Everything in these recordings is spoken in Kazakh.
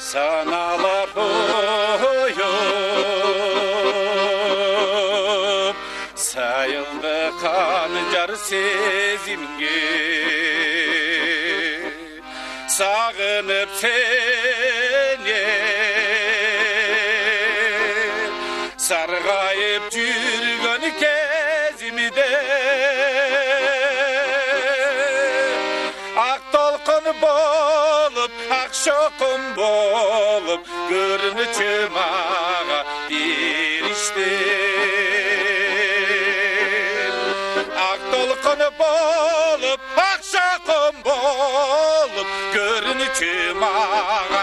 Sanalar oyup sayıldı kancar sezimge, sağınıp seni sargayıp жүргөн кезимде ак толкун болуп ак шокун болуп көрүнүчү мага бериштин ак толкун болуп ак шокун болуп көрүнүчү мага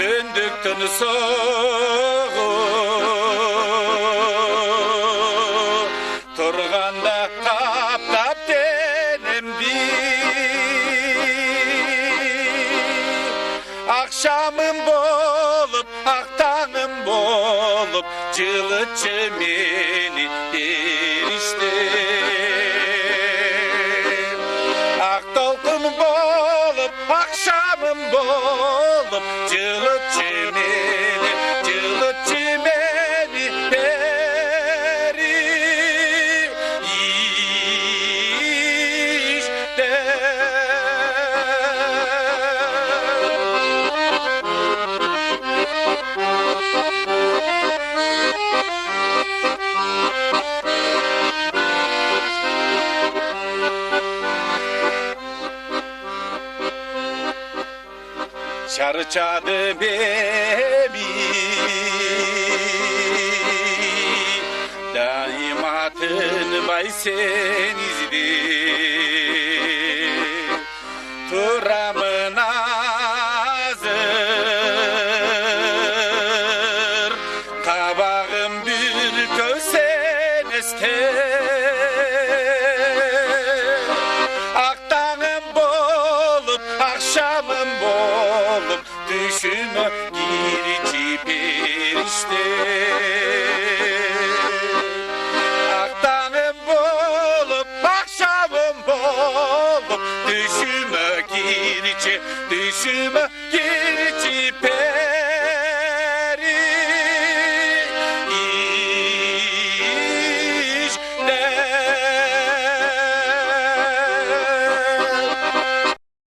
Түндүктүн соғып турганда каптап денемди акшамым болуп ак таңым болуп жылытчы мени бериштин ак толкун болуп акшамым болуп жылытчы мени Çarçadı beni daima tınbay sen izdi turamın azır kabağım bir kösen ester aktağım bolup akşamım bolup düşüme girici perişte aktağım bolup akşamım bolup düşüme girici